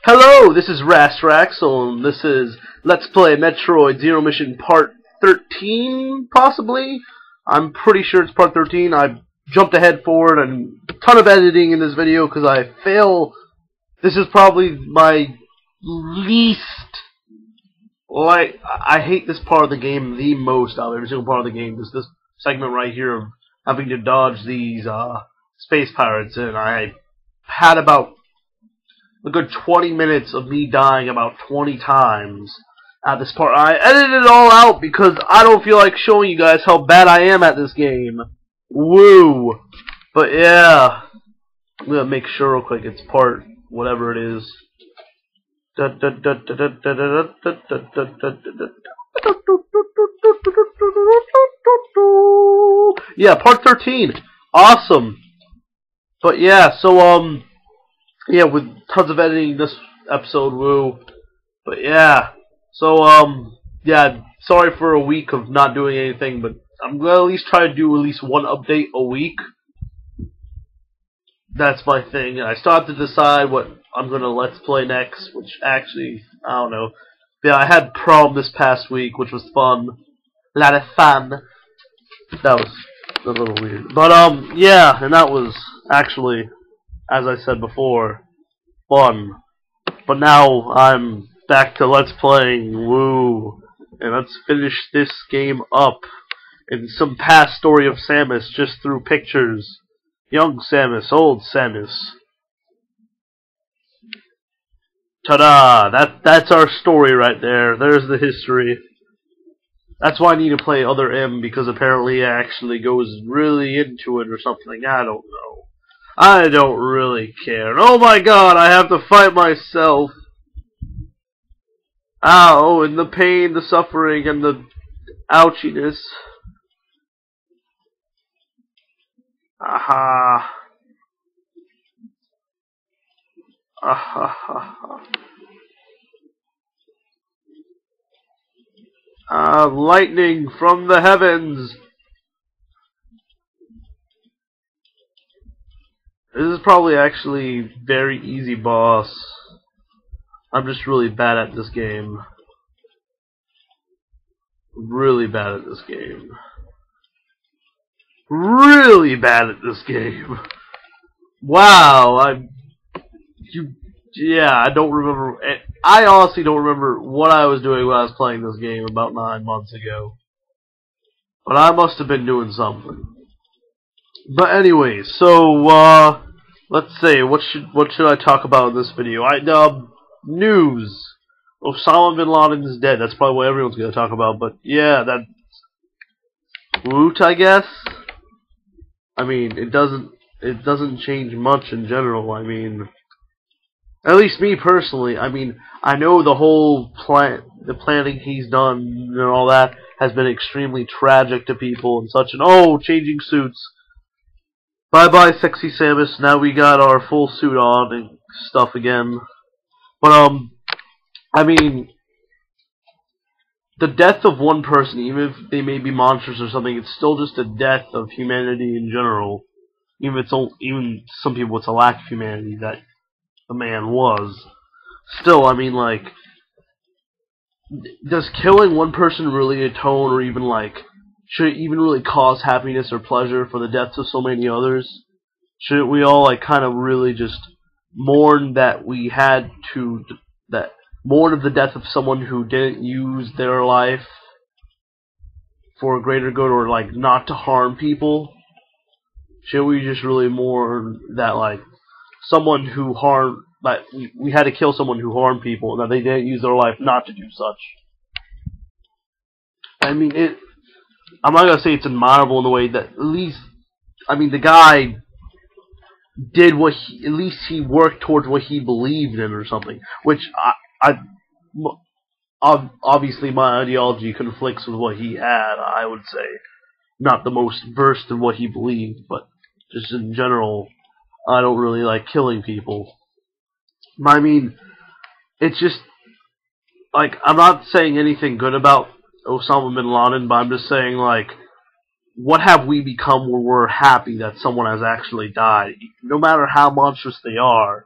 Hello, this is RASRAXL, and this is Let's Play Metroid Zero Mission Part 13, possibly? I'm pretty sure it's Part 13. I jumped ahead forward and a ton of editing in this video because I fail. This is probably my least, I hate this part of the game the most out of every single part of the game. This segment right here of having to dodge these space pirates, and I had about a good 20 minutes of me dying about 20 times at this part. I edited it all out because I don't feel like showing you guys how bad I am at this game. Woo! But yeah, I'm gonna make sure real quick it's part whatever it is. Yeah, part 13. Awesome. But yeah, so yeah, with tons of editing this episode, woo. But yeah, so yeah, sorry for a week of not doing anything, but I'm gonna at least try to do at least one update a week. That's my thing. I still have to decide what I'm gonna let's play next, which actually, I don't know. Yeah, I had prom this past week, which was fun. A lot of fun. That was a little weird. But yeah, and that was actually, as I said before, fun. But now I'm back to Let's Playing, woo. And let's finish this game up in some past story of Samus just through pictures. Young Samus, old Samus. Ta-da! That's our story right there. There's the history. That's why I need to play other M, because apparently it actually goes really into it or something. I don't know. I don't really care. Oh my god, I have to fight myself. Ow, and the pain, the suffering, and the ouchiness. Aha. Lightning from the heavens. This is probably actually very easy, boss. I'm just really bad at this game. Really bad at this game. Really bad at this game. Wow, yeah, I don't remember. I honestly don't remember what I was doing when I was playing this game about 9 months ago. But I must have been doing something. But anyway, so let's see, what should I talk about in this video? News. Osama bin Laden is dead. That's probably what everyone's gonna talk about. But yeah, that's woot, I guess. I mean, it doesn't change much in general. I mean, at least me personally. I mean, I know the whole the planning he's done and all that has been extremely tragic to people and such. And oh, changing suits. Bye bye, sexy Samus. Now we got our full suit on and stuff again. But I mean, the death of one person, even if they may be monsters or something, it's still just a death of humanity in general. Even some people, it's a lack of humanity that the man was. Still, I mean, like, does killing one person really atone, or even like, should it even really cause happiness or pleasure for the deaths of so many others? Shouldn't we all like kind of really just mourn that we had to mourn of the death of someone who didn't use their life for a greater good, or like not to harm people? Should we just really mourn that like someone who harmed, that we had to kill someone who harmed people and that they didn't use their life not to do such? I mean, I'm not gonna say it's admirable in the way that, at least, I mean, the guy did at least he worked towards what he believed in or something, which obviously my ideology conflicts with what he had. I would say not the most versed in what he believed, but just in general, I don't really like killing people. I mean, it's just like, I'm not saying anything good about Osama bin Laden, but I'm just saying, like, what have we become where we're happy that someone has actually died? No matter how monstrous they are,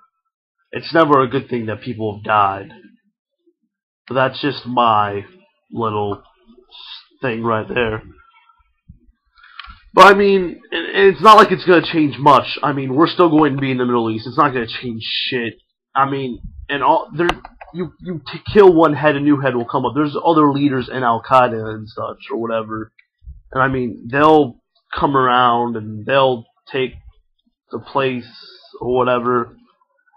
It's never a good thing that people have died. But that's just my little thing right there. But I mean, it's not like it's going to change much. I mean, we're still going to be in the Middle East. It's not going to change shit. I mean, and all there, you kill one head, a new head will come up. There's other leaders in Al Qaeda and such or whatever, and I mean, they'll come around and they'll take the place or whatever.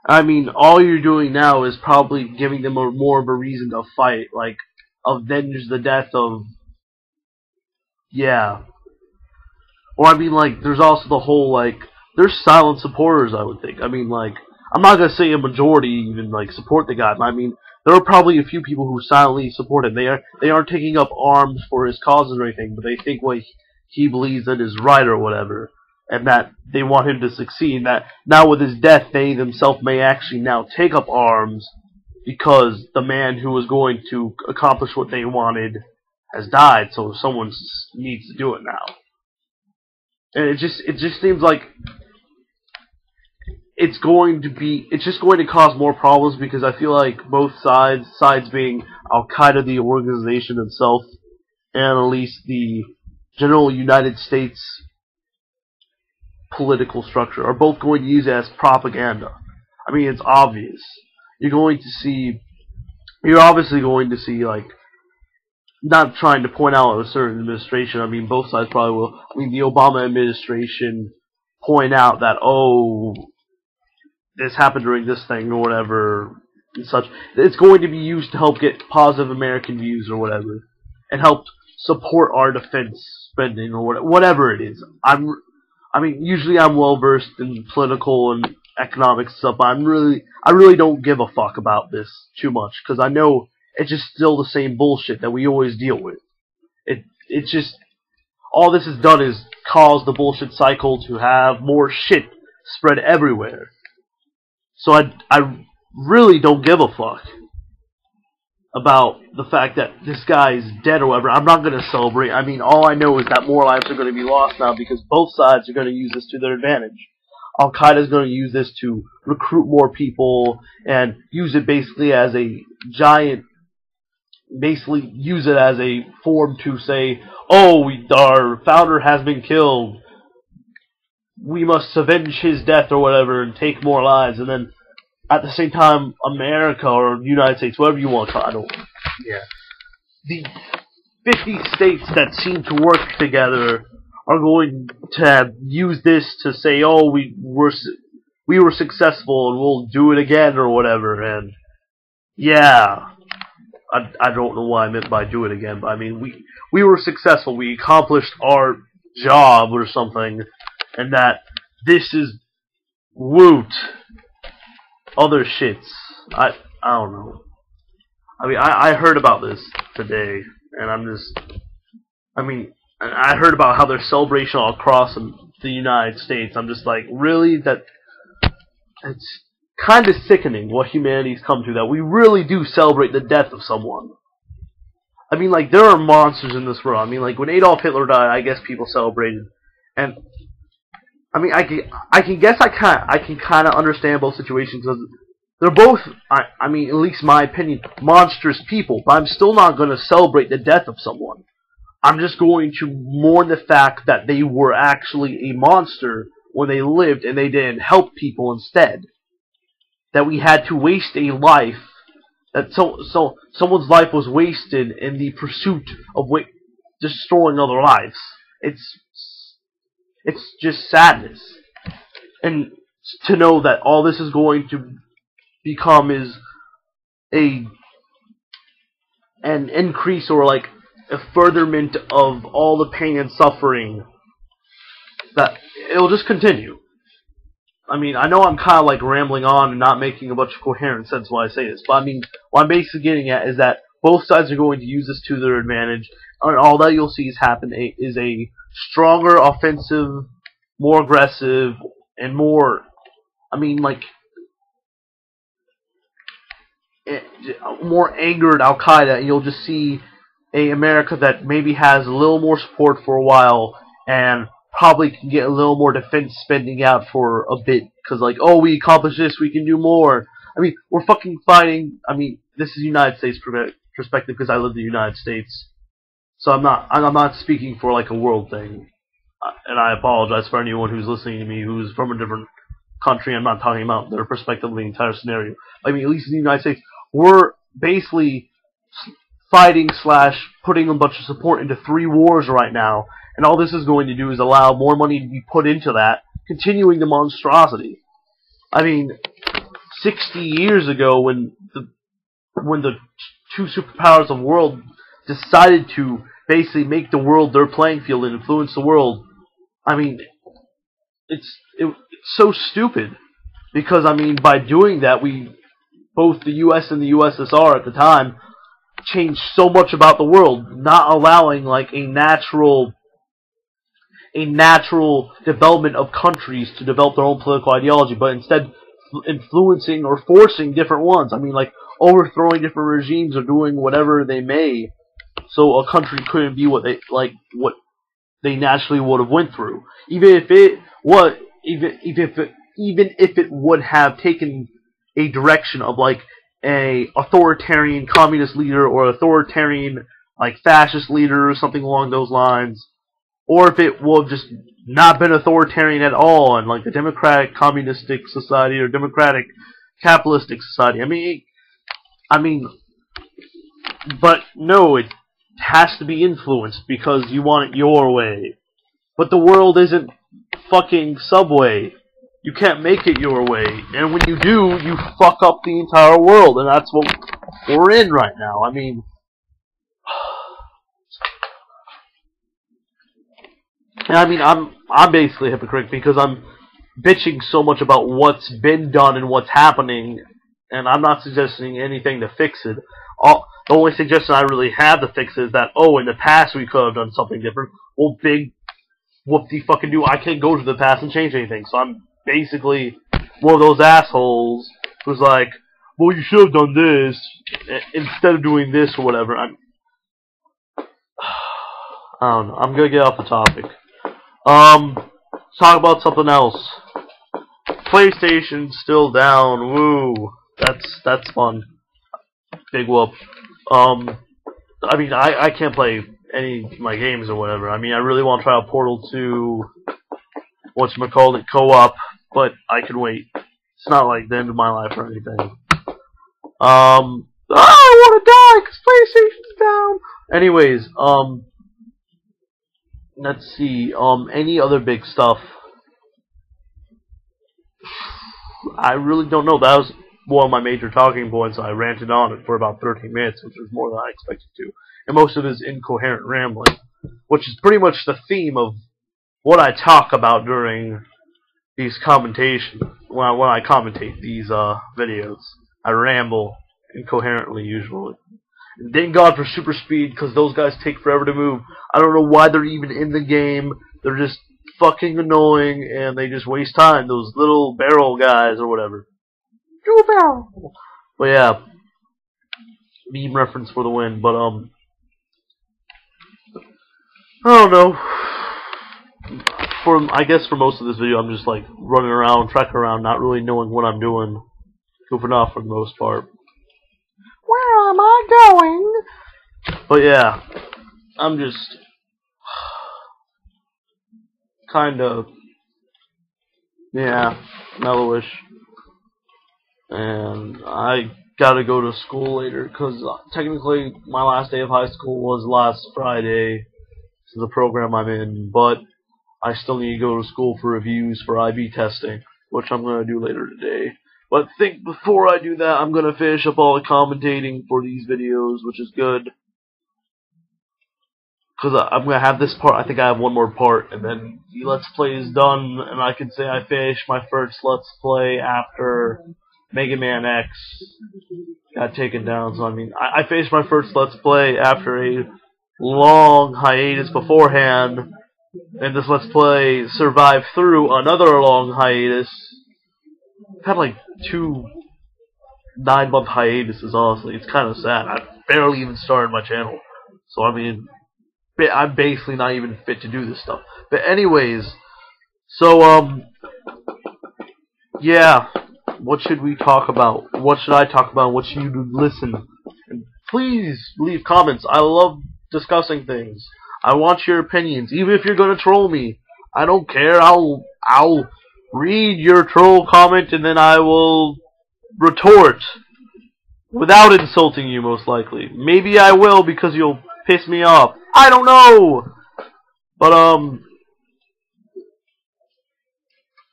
I mean, all you're doing now is probably giving them more of a reason to fight, like avenge the death of, yeah. Or I mean, like, there's also the whole, like, there's silent supporters, I would think. I mean, like, I'm not gonna say a majority even, like, support the guy, but I mean, there are probably a few people who silently support him. They aren't taking up arms for his causes or anything, but they think what he believes that is right or whatever, and that they want him to succeed, and that now with his death, they themselves may actually now take up arms because the man who was going to accomplish what they wanted has died, so someone needs to do it now. And it just seems like it's just going to cause more problems, because I feel like both sides being Al Qaeda, the organization itself, and at least the general United States political structure, are both going to use it as propaganda. I mean, it's obvious. You're obviously going to see, like, not trying to point out a certain administration, I mean, both sides probably will. I mean, the Obama administration point out that, oh, this happened during this thing or whatever and such. It's going to be used to help get positive American views or whatever, and help support our defense spending or whatever it is. I mean, usually I'm well versed in political and economic stuff, but I really don't give a fuck about this too much, because I know it's just still the same bullshit that we always deal with. It's just, all this has done is cause the bullshit cycle to have more shit spread everywhere. So I really don't give a fuck about the fact that this guy is dead or whatever. I'm not going to celebrate. I mean, all I know is that more lives are going to be lost now, because both sides are going to use this to their advantage. Al Qaeda is going to use this to recruit more people and use it basically as a giant, basically use it as a form to say, oh, our founder has been killed, we must avenge his death or whatever and take more lives. And then at the same time, America or United States, whatever you want to call it, the 50 states that seem to work together are going to use this to say, oh, we were successful and we'll do it again or whatever. And yeah, I don't know what I meant by do it again, but I mean, we were successful, we accomplished our job or something, and that this is woot other shits. I don't know. I mean, I heard about this today, and I heard about how there's celebration all across the United States. I'm just like, really? It's kind of sickening what humanity's come to, that we really do celebrate the death of someone. I mean, like, there are monsters in this world. I mean, like, when Adolf Hitler died, I guess people celebrated. And, I mean, I can kind of understand both situations, because they're both, I mean, at least my opinion, monstrous people, but I'm still not going to celebrate the death of someone. I'm just going to mourn the fact that they were actually a monster when they lived and they didn't help people instead. That we had to waste a life, that someone's life was wasted in the pursuit of destroying other lives. It's just sadness. And to know that all this is going to become is an increase, or like a furtherment of all the pain and suffering, that it'll just continue. I mean, I know I'm kind of like rambling on and not making a bunch of coherent sense when I say this, but I mean, what I'm basically getting at is that both sides are going to use this to their advantage, and all that you'll see is is a stronger offensive, more aggressive, and more, I mean, like, more angered Al Qaeda, and you'll just see a America that maybe has a little more support for a while, and probably can get a little more defense spending out for a bit, because like, oh, we accomplished this, we can do more. I mean, we're fucking fighting. I mean, this is United States perspective because I live in the United States, so I'm not speaking for like a world thing, and I apologize for anyone who's listening to me who's from a different country. I'm not talking about their perspective of the entire scenario. I mean, at least in the United States, we're basically fighting / putting a bunch of support into 3 wars right now, and all this is going to do is allow more money to be put into that, continuing the monstrosity. I mean, 60 years ago, when the 2 superpowers of the world decided to basically make the world their playing field and influence the world, I mean, it's so stupid, because I mean, by doing that, both the U.S. and the USSR at the time changed so much about the world, not allowing like a natural development of countries to develop their own political ideology, but instead influencing or forcing different ones. I mean, like overthrowing different regimes or doing whatever they may, so a country couldn't be what they naturally would have went through, even if it would have taken a direction of like a authoritarian communist leader or authoritarian like fascist leader or something along those lines, or if it would have just not been authoritarian at all and like a democratic communistic society or democratic capitalistic society. I mean, but no, it has to be influenced because you want it your way. But the world isn't fucking Subway. You can't make it your way, and when you do, you fuck up the entire world, and that's what we're in right now. I mean, I'm basically a hypocrite because I'm bitching so much about what's been done and what's happening, and I'm not suggesting anything to fix it. The only suggestion I really have to fix it is that, oh, in the past we could have done something different. Well, big whoop-de-fucking-do, I can't go to the past and change anything, so I'm basically one of those assholes who's like, well, you should have done this instead of doing this or whatever. I don't know. I'm gonna get off the topic. Talk about something else. PlayStation's still down. Woo. That's fun. Big whoop. I mean, I can't play any of my games or whatever. I mean, I really want to try out Portal 2, whatchamacallit, co-op, but I can wait. It's not like the end of my life or anything. I want to die because PlayStation's down. Anyways, let's see, any other big stuff? I really don't know. That was one of my major talking points. I ranted on it for about 13 minutes, which was more than I expected to. And most of it is incoherent rambling, which is pretty much the theme of what I talk about during these commentations. When I commentate these videos, I ramble incoherently usually. And thank God for super speed, because those guys take forever to move. I don't know why they're even in the game. They're just fucking annoying, and they just waste time. Those little barrel guys or whatever. Dual barrel. But yeah, meme reference for the win. But I don't know. I guess for most of this video, I'm just like running around, trekking around, not really knowing what I'm doing, goofing off for the most part. Where am I going? But yeah, I'm just kind of, yeah, mellowish. And I gotta go to school later, because technically my last day of high school was last Friday. This is the program I'm in, but I still need to go to school for reviews for IB testing, which I'm going to do later today. But I think before I do that, I'm going to finish up all the commentating for these videos, which is good. Because I'm going to have this part. I think I have one more part, and then the Let's Play is done, and I can say I finished my first Let's Play after Mega Man X got taken down. So I mean, I finished my first Let's Play after a long hiatus beforehand, and this Let's Play survived through another long hiatus. I've had like 2 9-month hiatuses, honestly. It's kind of sad. I barely even started my channel. So, I mean, I'm basically not even fit to do this stuff. But anyways, so, yeah, What should we talk about? What should I talk about? What should you listen? And please leave comments. I love discussing things. I want your opinions, even if you're gonna troll me. I don't care. I'll read your troll comment and then I will retort without insulting you, most likely. Maybe I will because you'll piss me off. I don't know. But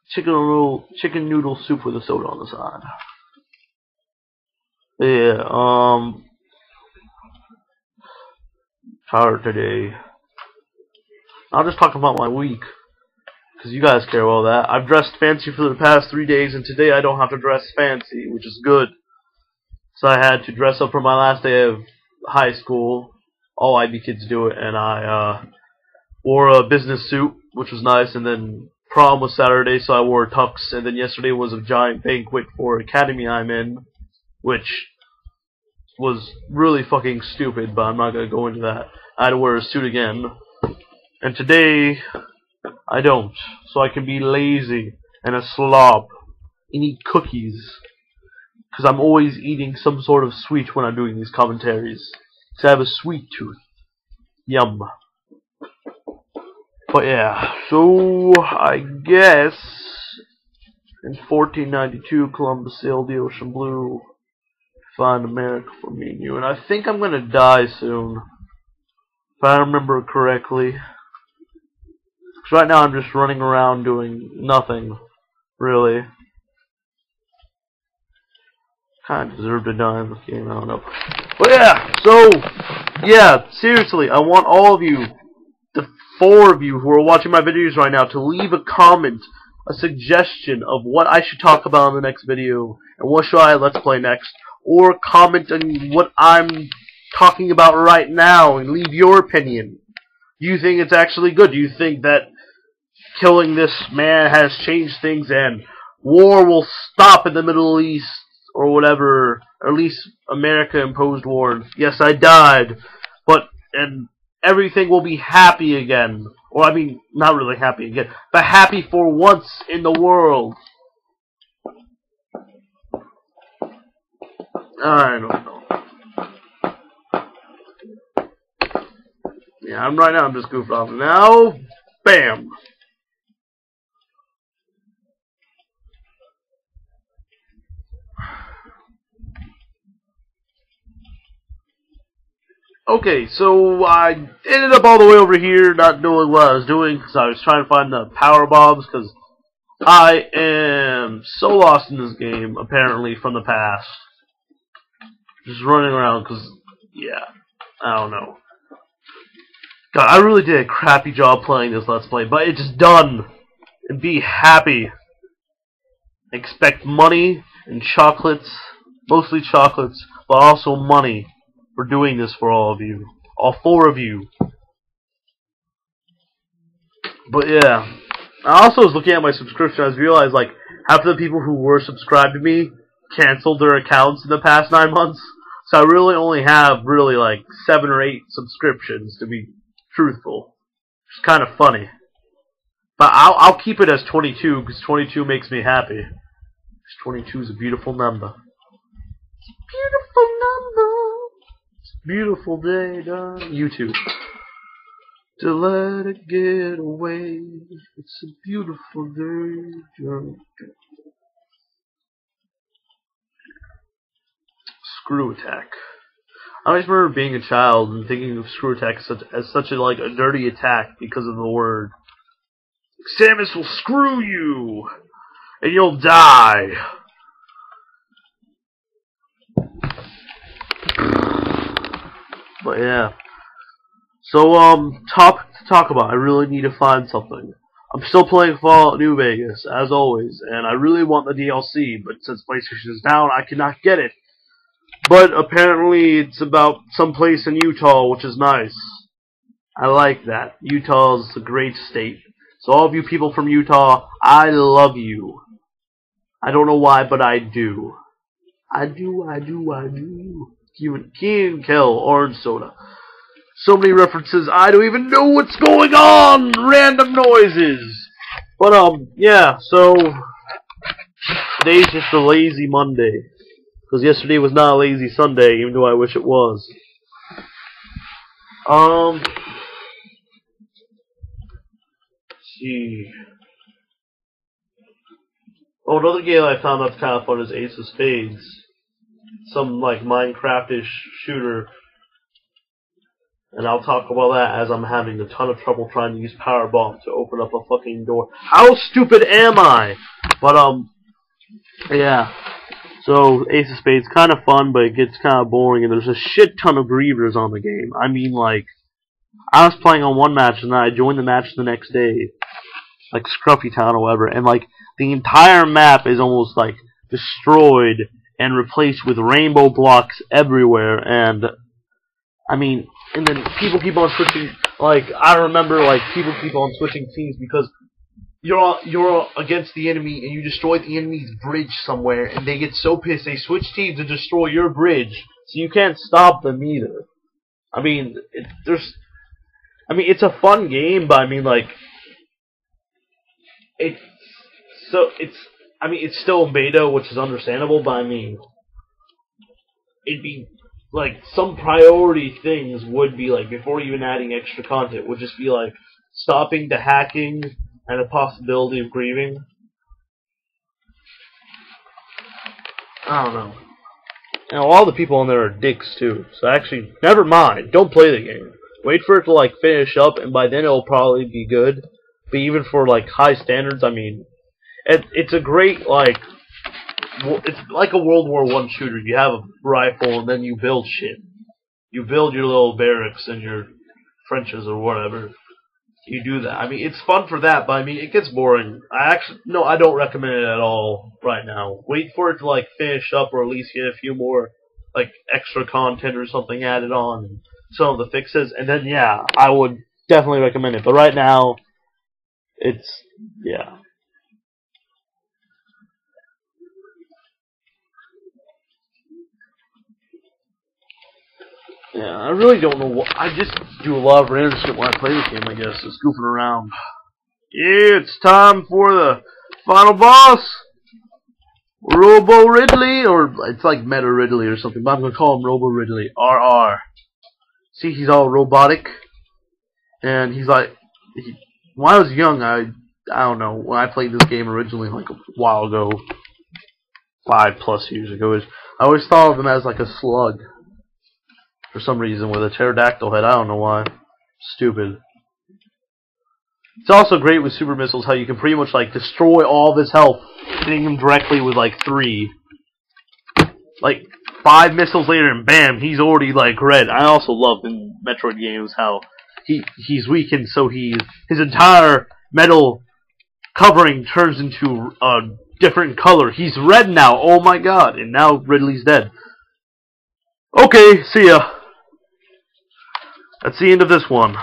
chicken noodle soup with a soda on the side. Yeah. Tired today. I'll just talk about my week, because you guys care about that. I've dressed fancy for the past 3 days, and today I don't have to dress fancy, which is good. So I had to dress up for my last day of high school. All IB kids do it, and I wore a business suit, which was nice, and then prom was Saturday, so I wore a tux, and then yesterday was a giant banquet for academy I'm in, which was really fucking stupid, but I'm not going to go into that. I had to wear a suit again. And today, I don't. So I can be lazy and a slob and eat cookies. Because I'm always eating some sort of sweet when I'm doing these commentaries. Because I have a sweet tooth. Yum. But yeah, so I guess in 1492 Columbus sailed the ocean blue to find America for me and you. And I think I'm going to die soon. If I remember correctly. Right now I'm just running around doing nothing, really. Kind of deserve to die in this game, I don't know. But yeah, so, yeah, seriously, I want all of you, the 4 of you who are watching my videos right now, to leave a comment, a suggestion of what I should talk about in the next video, and what should I let's play next, or comment on what I'm talking about right now, and leave your opinion. Do you think it's actually good? Do you think that killing this man has changed things and war will stop in the Middle East or whatever, or at least America imposed war? Yes, I died, and everything will be happy again. Or I mean, not really happy again, but happy for once in the world. I don't know. Yeah, right now I'm just goofing off. Now, bam. Okay, so I ended up all the way over here not knowing what I was doing because I was trying to find the power bombs because I am so lost in this game, apparently, from the past. Just running around because, yeah, I don't know. God, I really did a crappy job playing this Let's Play, but it's just done. And be happy. Expect money and chocolates, mostly chocolates, but also money. For doing this for all of you. All 4 of you. But yeah. I also was looking at my subscription. I realized like half of the people who were subscribed to me canceled their accounts in the past 9 months. So I really only have really like 7 or 8 subscriptions to be truthful. It's kind of funny. But I'll keep it as 22 because 22 makes me happy. 22 is a beautiful number. It's a beautiful number. Beautiful day, done. YouTube. To let it get away. It's a beautiful day, done. Screw attack. I always remember being a child and thinking of screw attack as such a like a dirty attack because of the word. Samus will screw you, and you'll die. But yeah. So, topic to talk about. I really need to find something. I'm still playing Fallout New Vegas, as always, and I really want the DLC, but since PlayStation is down, I cannot get it. But apparently it's about some place in Utah, which is nice. I like that. Utah's a great state. So all of you people from Utah, I love you. I don't know why, but I do. I do. Key and Kel, orange soda. So many references, I don't even know what's going on! Random noises! But, yeah, so... Today's just a lazy Monday. Because yesterday was not a lazy Sunday, even though I wish it was. Let's see. Oh, another game I found that's kind of fun is Ace of Spades. Some, like, Minecraft-ish shooter. And I'll talk about that as I'm having a ton of trouble trying to use Power Bomb to open up a fucking door. How stupid am I? But, yeah. So, Ace of Spades, kind of fun, but it gets kind of boring, and there's a shit ton of grievers on the game. I mean, like, I was playing on one match, and then I joined the match the next day. Like, Scruffy Town or whatever, and, like, the entire map is almost, like, destroyed and replaced with rainbow blocks everywhere, and, I mean, and then people keep on switching, like, I remember, like, people keep on switching teams because you're against the enemy and you destroy the enemy's bridge somewhere, and they get so pissed they switch teams to destroy your bridge, so you can't stop them either. I mean, it's a fun game, but I mean, like, it's still in beta, which is understandable, but I mean, it'd be, like, some priority things would be, like, before even adding extra content, would just be, like, stopping the hacking and the possibility of grieving. I don't know. And all the people on there are dicks, too, so actually, never mind, don't play the game. Wait for it to, like, finish up, and by then it'll probably be good. But even for, like, high standards, I mean, it's a great, like, it's like a World War I shooter. You have a rifle, and then you build shit. You build your little barracks and your trenches or whatever. You do that. I mean, it's fun for that, but I mean, it gets boring. I don't recommend it at all right now. Wait for it to, like, finish up, or at least get a few more, like, extra content or something added on, and some of the fixes, and then, yeah, I would definitely recommend it. But right now, yeah. Yeah, I really don't know what. I just do a lot of random shit when I play this game, I guess. Just goofing around. Yeah, it's time for the final boss! Robo Ridley, or it's like Meta Ridley or something, but I'm gonna call him Robo Ridley. RR. See, he's all robotic. And he's like. When I was young, I don't know, when I played this game originally, like a while ago, 5+ years ago, I always thought of him as like a slug. For some reason, with a pterodactyl head. I don't know why. Stupid. It's also great with super missiles how you can pretty much, like, destroy all of his health, hitting him directly with, like, 3. Like, 5 missiles later, and bam, he's already, like, red. I also love in Metroid games how he's weakened, so his entire metal covering turns into a different color. He's red now. Oh my god. And now Ridley's dead. Okay, see ya. That's the end of this one.